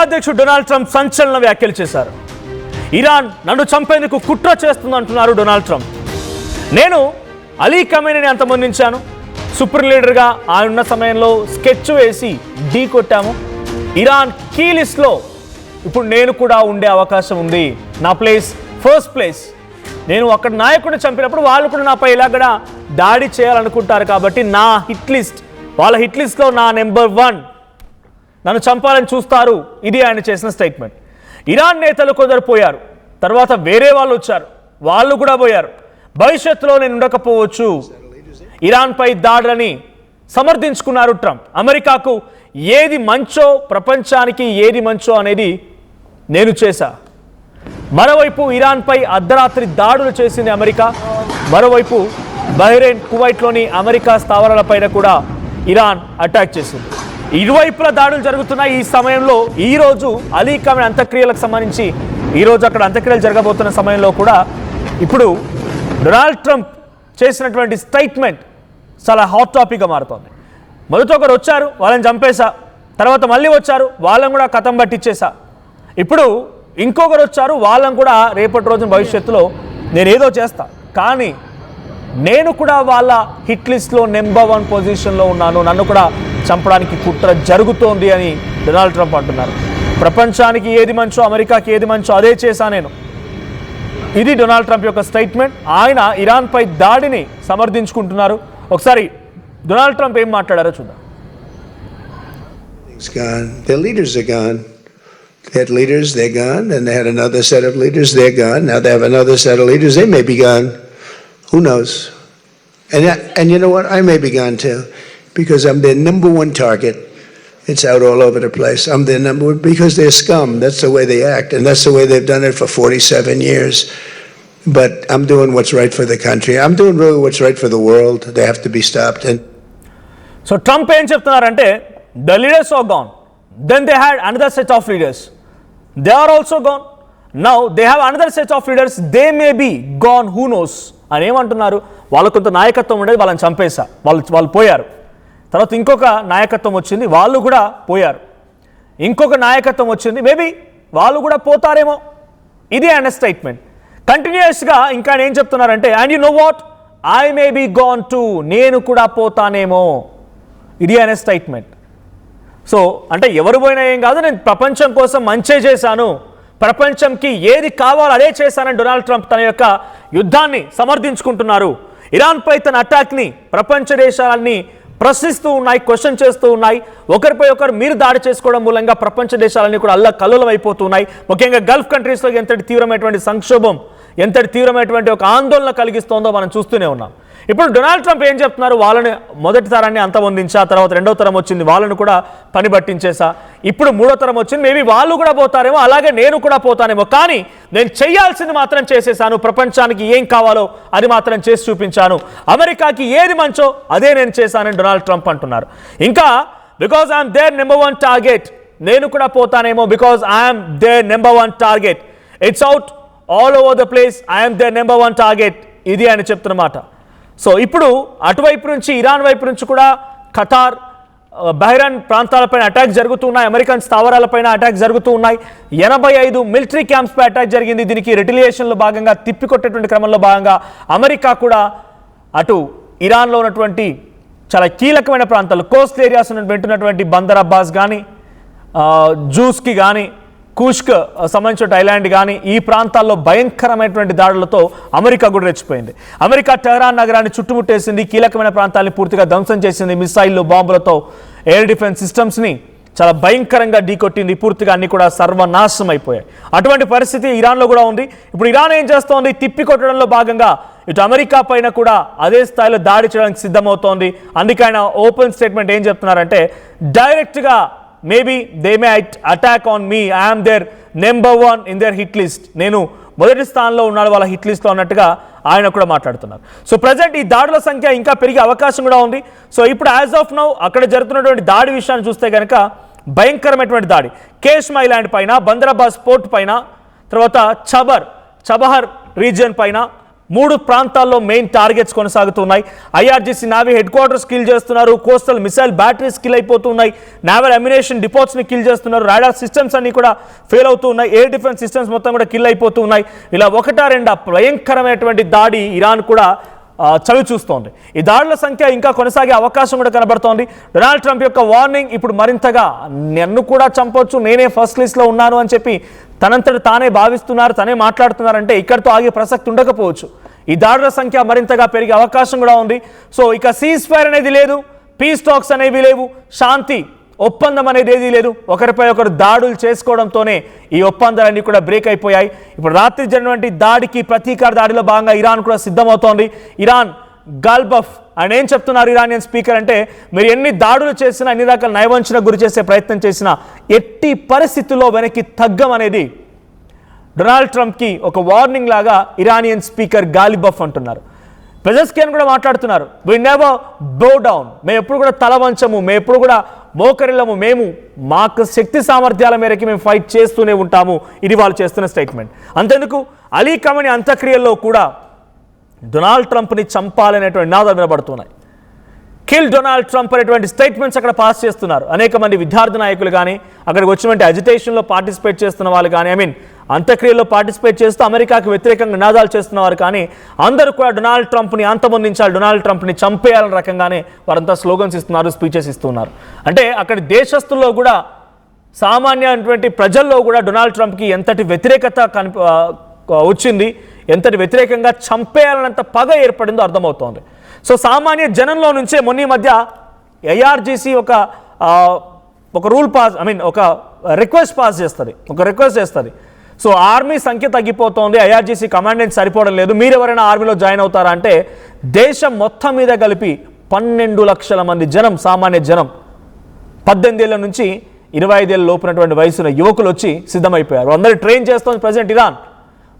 అధ్యక్షుడు Donald Trump సంచలన వ్యాఖ్యలు చేశారు. ఇరాన్ నన్ను చంపేందుకు కుట్ర చేస్తుందంటున్నారు డొనాల్డ్ ట్రంప్. నేను అలీ ఖమేనీని అంతమొందించాను. సుప్రీం లీడర్గా ఆయన ఉన్న సమయంలో స్కెచ్ వేసి ఢీ కొట్టాము. ఇరాన్ కీ లిస్ట్లో ఇప్పుడు నేను కూడా ఉండే అవకాశం ఉంది. నా ప్లేస్ ఫస్ట్ ప్లేస్. నేను అక్కడ నాయకుడిని చంపినప్పుడు వాళ్ళు కూడా నాపై ఇలాగ దాడి చేయాలనుకుంటారు. కాబట్టి నా హిట్ లిస్ట్, వాళ్ళ హిట్ లిస్ట్లో నా నెంబర్ 1, నన్ను చంపాలని చూస్తారు. ఇది ఆయన చేసిన స్టేట్మెంట్. ఇరాన్ నేతలు కొందరు పోయారు, తర్వాత వేరే వాళ్ళు వచ్చారు, వాళ్ళు కూడా పోయారు. భవిష్యత్తులో నేను ఉండకపోవచ్చు. ఇరాన్పై దాడులని సమర్థించుకున్నారు ట్రంప్. అమెరికాకు ఏది మంచో, ప్రపంచానికి ఏది మంచో అనేది నేను చేశా. మరోవైపు ఇరాన్పై అర్ధరాత్రి దాడులు చేసింది అమెరికా. మరోవైపు బహ్రెయిన్, కువైట్లోని అమెరికా స్థావరాలపైన కూడా ఇరాన్ అటాక్ చేసింది. ఇరువైపుల దాడులు జరుగుతున్నాయి. ఈ సమయంలో ఈరోజు అలీ ఖమేనీ అంత్యక్రియలకు సంబంధించి ఈరోజు అక్కడ అంత్యక్రియలు జరగబోతున్న సమయంలో కూడా ఇప్పుడు డొనాల్డ్ ట్రంప్ చేసినటువంటి స్టేట్మెంట్ చాలా హాట్ టాపిక్గా మారుతోంది. మొదట ఒకరు వచ్చారు, వాళ్ళని చంపేశా. తర్వాత మళ్ళీ వచ్చారు, వాళ్ళని కూడా కథం పట్టించేశా. ఇప్పుడు ఇంకొకరు వచ్చారు, వాళ్ళని కూడా రేపటి రోజున భవిష్యత్తులో నేను ఏదో చేస్తా, కానీ నేను కూడా వాళ్ళ హిట్ లిస్ట్లో నెంబర్ 1 పొజిషన్లో ఉన్నాను, నన్ను కూడా చంపడానికి కుట్ర జరుగుతోంది అని డొనాల్డ్ ట్రంప్ అంటున్నారు. ప్రపంచానికి ఏది మంచో, అమెరికాకి ఏది మంచో అదే చేశా నేను. ఇది డొనాల్డ్ ట్రంప్ యొక్క స్టేట్మెంట్. ఆయన ఇరాన్పై దాడిని సమర్థించుకుంటున్నారు. ఒకసారి డొనాల్డ్ ట్రంప్ ఏం మాట్లాడారో చూద్దాం. Their leaders are gone. They had leaders, they're gone, and they had another set of leaders, they're gone. Now they have another set of leaders, they may be gone. Who knows? And you know what? I may be gone too, because I'm their number 1 target. It's out all over the place. I'm their number 1 because they're scum. That's the way they act, and that's the way they've done it for 47 years. But I'm doing what's right for the country. I'm doing really what's right for the world. They have to be stopped. And so Trump ఏం చెప్తున్నారంటే, the leaders are gone. Then they had another set of leaders. They are also gone. Now they have another set of leaders. They may be gone. Who knows? అని ఏమంటున్నారు? వాళ్ళకు కొంత నాయకత్వం ఉండేది, వాళ్ళని చంపేశా, వాళ్ళు పోయారు. తర్వాత ఇంకొక నాయకత్వం వచ్చింది, వాళ్ళు కూడా పోయారు. ఇంకొక నాయకత్వం వచ్చింది, మేబీ వాళ్ళు కూడా పోతారేమో. ఇది ఆయన స్టేట్మెంట్. కంటిన్యూస్గా ఇంకా ఏం చెప్తున్నారంటే, and you know what, I may be gone to, నేను కూడా పోతానేమో. ఇది ఆయన స్టేట్మెంట్. సో అంటే ఎవరు పోయినా ఏం కాదు, నేను ప్రపంచం కోసం మంచే చేశాను, ప్రపంచంకి ఏది కావాలో అదే చేశానని డొనాల్డ్ ట్రంప్ తన యొక్క యుద్ధాన్ని సమర్థించుకుంటున్నారు. ఇరాన్పై తన అటాక్ని ప్రపంచ దేశాలన్నీ ప్రశ్నిస్తూ ఉన్నాయి, క్వశ్చన్ చేస్తూ ఉన్నాయి. ఒకరిపై ఒకరు మీరు దాడి చేసుకోవడం మూలంగా ప్రపంచ దేశాలన్నీ కూడా అల్లకల్లోలం అయిపోతున్నాయి. ముఖ్యంగా గల్ఫ్ కంట్రీస్లో ఎంతటి తీవ్రమైనటువంటి సంక్షోభం, ఎంతటి తీవ్రమైనటువంటి ఒక ఆందోళన కలిగిస్తోందో మనం చూస్తూనే ఉన్నాం. ఇప్పుడు డొనాల్డ్ ట్రంప్ ఏం చెప్తున్నారు, వాళ్ళని మొదటి తరాన్ని అంతమొందించా, తర్వాత 2వ తరం వచ్చింది, వాళ్ళను కూడా పని పట్టించేసా, ఇప్పుడు 3వ తరం వచ్చింది, మేబీ వాళ్ళు కూడా పోతారేమో, అలాగే నేను కూడా పోతానేమో, కానీ నేను చేయాల్సింది మాత్రం చేసేసాను, ప్రపంచానికి ఏం కావాలో అది మాత్రం చేసి చూపించాను, అమెరికాకి ఏది మంచో అదే నేను చేశానని డొనాల్డ్ ట్రంప్ అంటున్నారు. ఇంకా because I'm their number 1 target, నేను కూడా పోతానేమో, because I'm their number 1 target, it's out all over the place, I'm their number 1 target. ఇది ఆయన చెప్తున్నమాట. సో ఇప్పుడు అటువైపు నుంచి, ఇరాన్ వైపు నుంచి కూడా ఖతార్, బహ్రెయిన్ ప్రాంతాలపైన అటాక్ జరుగుతూ ఉన్నాయి, అమెరికన్ స్థావరాలపైన అటాక్ జరుగుతూ ఉన్నాయి. 85 మిలిటరీ క్యాంప్స్పై అటాక్ జరిగింది. దీనికి రిటిలియేషన్లో భాగంగా, తిప్పికొట్టేటువంటి క్రమంలో భాగంగా అమెరికా కూడా అటు ఇరాన్లో ఉన్నటువంటి చాలా కీలకమైన ప్రాంతాలు, కోస్ట్ ఏరియాస్ వెంటున్నటువంటి బందర్ అబ్బాస్ కానీ, జూస్కి కానీ, కూష్క్ సంబంధించిన ఐలాండ్ కానీ, ఈ ప్రాంతాల్లో భయంకరమైనటువంటి దాడులతో అమెరికా కూడా రెచ్చిపోయింది. అమెరికా టెహరాన్ నగరాన్ని చుట్టుముట్టేసింది, కీలకమైన ప్రాంతాన్ని పూర్తిగా ధ్వంసం చేసింది, మిసైళ్ళు, బాంబులతో ఎయిర్ డిఫెన్స్ సిస్టమ్స్ని చాలా భయంకరంగా ఢీకొట్టింది, పూర్తిగా అన్ని కూడా సర్వనాశనం అయిపోయాయి. అటువంటి పరిస్థితి ఇరాన్లో కూడా ఉంది. ఇప్పుడు ఇరాన్ ఏం చేస్తోంది, తిప్పికొట్టడంలో భాగంగా ఇటు అమెరికా పైన కూడా అదే స్థాయిలో దాడి చేయడానికి సిద్ధమవుతోంది. అందుకే ఆయన ఓపెన్ స్టేట్మెంట్ ఏం చెప్తున్నారంటే, డైరెక్ట్గా maybe they may attack on me, I'm their number 1 in their hit list, నేను మొదటి స్థానంలో ఉన్నాడు వాళ్ళ హిట్ లిస్ట్లో అన్నట్టుగా ఆయన కూడా మాట్లాడుతున్నారు. సో ప్రజెంట్ ఈ దాడుల సంఖ్య ఇంకా పెరిగే అవకాశం కూడా ఉంది. సో ఇప్పుడు యాజ్ ఆఫ్ నౌ అక్కడ జరుగుతున్నటువంటి దాడి విషయాన్ని చూస్తే కనుక భయంకరమైనటువంటి దాడి కేష్మ్ ఐలాండ్ పైన, బందర్ అబ్బాస్ పోర్ట్ పైన, తర్వాత చబహర్ రీజియన్ పైన, 3 ప్రాంతాల్లో మెయిన్ టార్గెట్స్ కొనసాగుతున్నాయి. IRGC navy head quarters kill చేస్తున్నారు, కోస్టల్ మిసైల్ బ్యాటరీస్ కిల్ అయిపోతున్నాయి, నావల్ అమ్యునేషన్ డిపోట్స్ని కిల్ చేస్తున్నారు, రాడార్ సిస్టమ్స్ అన్ని కూడా ఫెయిల్ అవుతూ ఉన్నాయి, ఎయిర్ డిఫెన్స్ సిస్టమ్స్ మొత్తం కూడా కిల్ అయిపోతూ ఉన్నాయి. ఇలా 1-2 భయంకరమైనటువంటి దాడి ఇరాన్ కూడా చవి చూస్తోంది. ఈ దాడుల సంఖ్య ఇంకా కొనసాగే అవకాశం కూడా కనబడుతోంది. డొనాల్డ్ ట్రంప్ యొక్క వార్నింగ్ ఇప్పుడు మరింతగా నన్ను కూడా చంపొచ్చు, నేనే ఫస్ట్ లిస్ట్లో ఉన్నాను అని చెప్పి తనంతట తానే భావిస్తున్నారు, తనే మాట్లాడుతున్నారంటే ఇక్కడితో ఆగే ప్రసక్తి ఉండకపోవచ్చు. ఈ దాడుల సంఖ్య మరింతగా పెరిగే అవకాశం కూడా ఉంది. సో ఇక సీజ్ ఫైర్ అనేది లేదు, పీస్ టాక్స్ అనేవి లేవు, శాంతి ఒప్పందం అనేది ఏదీ లేదు. ఒకరిపై ఒకరు దాడులు చేసుకోవడంతోనే ఈ ఒప్పందాలన్నీ కూడా బ్రేక్ అయిపోయాయి. ఇప్పుడు రాత్రి జరిగినటువంటి దాడికి ప్రతీకార దాడిలో భాగంగా ఇరాన్ కూడా సిద్ధమవుతోంది. ఇరాన్ గాల్బఫ్ ఆయన ఏం చెప్తున్నారు ఇరానియన్ స్పీకర్ అంటే, మీరు ఎన్ని దాడులు చేసినా, ఎన్ని రకాల నయవంచనకు గురి చేసే ప్రయత్నం చేసినా ఎట్టి పరిస్థితుల్లో వెనక్కి తగ్గం అనేది డొనాల్డ్ ట్రంప్కి ఒక వార్నింగ్ లాగా ఇరానియన్ స్పీకర్ గాలిబఫ్ అంటున్నారు. పెజెస్కియన్ కూడా మాట్లాడుతున్నారు, వి నెవర్ బో డౌన్, మేము ఎప్పుడు కూడా తల వంచము, మేము ఎప్పుడు కూడా మోకరిల్లము, మేము మాకు శక్తి సామర్థ్యాల మేరకి మేము ఫైట్ చేస్తూనే ఉంటాము. ఇది వాళ్ళు చేస్తున్న స్టేట్మెంట్. అంతెందుకు అలీ ఖమేనీ అంత్యక్రియల్లో కూడా డొనాల్డ్ ట్రంప్ని చంపాలనేటువంటి నినాదాలు వినబడుతున్నాయి. కిల్ డొనాల్డ్ ట్రంప్ అనేటువంటి స్టేట్మెంట్స్ అక్కడ పాస్ చేస్తున్నారు. అనేక మంది విద్యార్థి నాయకులు కానీ, అక్కడికి వచ్చినటువంటి అజిటేషన్లో పార్టిసిపేట్ చేస్తున్న వాళ్ళు కానీ, అంత్యక్రియల్లో పార్టిసిపేట్ చేస్తూ అమెరికాకు వ్యతిరేకంగా నినాదాలు చేస్తున్నవారు కానీ, అందరూ కూడా డొనాల్డ్ ట్రంప్ని అంతమొందించాలి, డొనాల్డ్ ట్రంప్ని చంపేయాలనే రకంగానే వారంతా స్లోగన్స్ ఇస్తున్నారు, స్పీచెస్ ఇస్తున్నారు. అంటే అక్కడి దేశస్తుల్లో కూడా, సామాన్యమైనటువంటి ప్రజల్లో కూడా డొనాల్డ్ ట్రంప్కి ఎంతటి వ్యతిరేకత వచ్చింది, ఎంతటి వ్యతిరేకంగా చంపేయాలన్నంత పగ ఏర్పడిందో అర్థమవుతోంది. సో సామాన్య జనంలో నుంచే మొన్న మధ్య ఐఆర్జీసీ ఒక రూల్ పాస్ ఒక రిక్వెస్ట్ పాస్ చేస్తుంది, ఒక రిక్వెస్ట్ చేస్తుంది. సో ఆర్మీ సంఖ్య తగ్గిపోతోంది, ఐఆర్జీసీ కమాండెంట్ సరిపోవడం లేదు, మీరు ఎవరైనా ఆర్మీలో జాయిన్ అవుతారా అంటే దేశం మొత్తం మీద కలిపి 12 లక్షల మంది జనం, సామాన్య జనం 18 ఏళ్ల నుంచి 25 ఏళ్ళ లోపునటువంటి వయసున్న యువకులు వచ్చి సిద్ధమైపోయారు. అందరూ ట్రైన్ చేస్తోంది ప్రెసిడెంట్ ఇరాన్.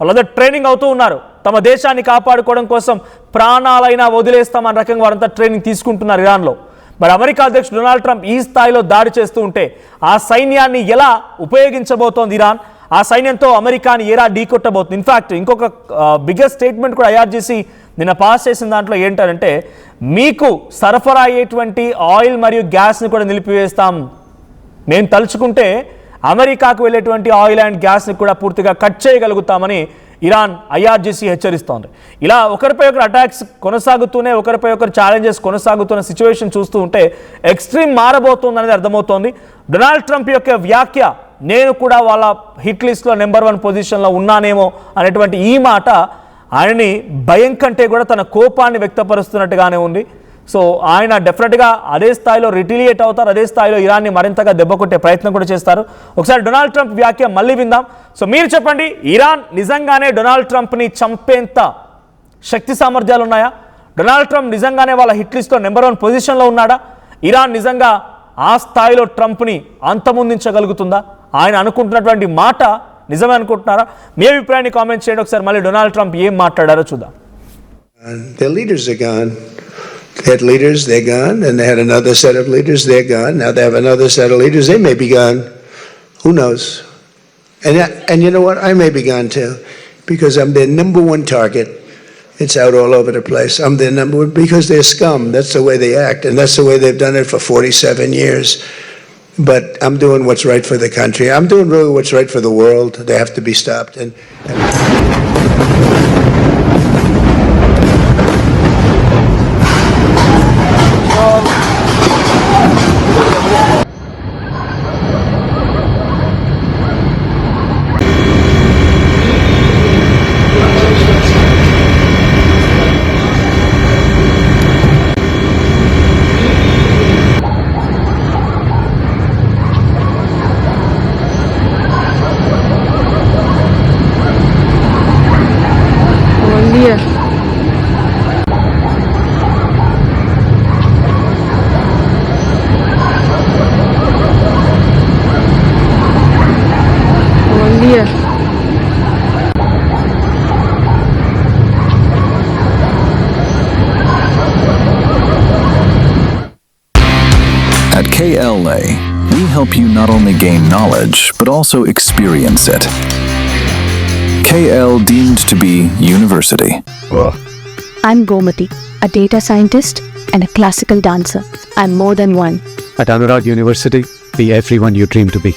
వాళ్ళందరూ ట్రైనింగ్ అవుతూ ఉన్నారు. తమ దేశాన్ని కాపాడుకోవడం కోసం ప్రాణాలైనా వదిలేస్తామన్న రకంగా వారంతా ట్రైనింగ్ తీసుకుంటున్నారు ఇరాన్లో. మరి అమెరికా అధ్యక్షుడు డొనాల్డ్ ట్రంప్ ఈ స్థాయిలో దాడి చేస్తూ ఉంటే ఆ సైన్యాన్ని ఎలా ఉపయోగించబోతోంది ఇరాన్, ఆ సైన్యంతో అమెరికాని ఎలా ఢీకొట్టబోతుంది. ఇన్ఫ్యాక్ట్ ఇంకొక బిగ్గెస్ట్ స్టేట్మెంట్ కూడా ఐఆర్జీసీ నిన్న పాస్ చేసిన దాంట్లో ఏంటంటే, మీకు సరఫరా అయ్యేటువంటి ఆయిల్ మరియు గ్యాస్ని కూడా నిలిపివేస్తాం, మేము తలుచుకుంటే అమెరికాకు వెళ్ళేటువంటి ఆయిల్ అండ్ గ్యాస్ని కూడా పూర్తిగా కట్ చేయగలుగుతామని ఇరాన్ ఐఆర్జీసీ హెచ్చరిస్తోంది. ఇలా ఒకరిపై ఒకరు అటాక్స్ కొనసాగుతూనే, ఒకరిపై ఒకరు ఛాలెంజెస్ కొనసాగుతున్న సిచ్యువేషన్ చూస్తూ ఉంటే ఎక్స్ట్రీమ్ మారబోతుంది అనేది అర్థమవుతోంది. డొనాల్డ్ ట్రంప్ యొక్క వ్యాఖ్య, నేను కూడా వాళ్ళ హిట్ లిస్ట్లో నెంబర్ 1 పొజిషన్లో ఉన్నానేమో అనేటువంటి ఈ మాట ఆయనని భయం కంటే కూడా తన కోపాన్ని వ్యక్తపరుస్తున్నట్టుగానే ఉంది. సో ఆయన డెఫినెట్గా అదే స్థాయిలో రిటిలియేట్ అవుతారు, అదే స్థాయిలో ఇరాన్ని మరింతగా దెబ్బకొట్టే ప్రయత్నం కూడా చేస్తారు. ఒకసారి డొనాల్డ్ ట్రంప్ వ్యాఖ్య మళ్ళీ విందాం. సో మీరు చెప్పండి, ఇరాన్ నిజంగానే డొనాల్డ్ ట్రంప్ని చంపేంత శక్తి సామర్థ్యాలు ఉన్నాయా? డొనాల్డ్ ట్రంప్ నిజంగానే వాళ్ళ హిట్ లిస్ట్లో నెంబర్ 1 పొజిషన్లో ఉన్నాడా? ఇరాన్ నిజంగా ఆ స్థాయిలో ట్రంప్ని అంతమొందించగలుగుతుందా? ఆయన అనుకుంటున్నటువంటి మాట నిజమే అనుకుంటున్నారా? మీ అభిప్రాయాన్ని కామెంట్ చేయండి. ఒకసారి మళ్ళీ డొనాల్డ్ ట్రంప్ ఏం మాట్లాడారో చూద్దాం. Their leaders are gone. They had leaders, they're gone. And they had another set of leaders, they're gone. Now they have another set of leaders, they may be gone. Who knows? And you know what? I may be gone too, because I'm their number 1 target. It's out all over the place. I'm their number 1 because they're scum. That's the way they act, and that's the way they've done it for 47 years. But I'm doing what's right for the country. I'm doing really what's right for the world. They have to be stopped. And At KLA, we help you not only gain knowledge, but also experience it. KL deemed to be university. I'm Gomati, a data scientist and a classical dancer. I'm more than one. At Anurag University, be everyone you dream to be.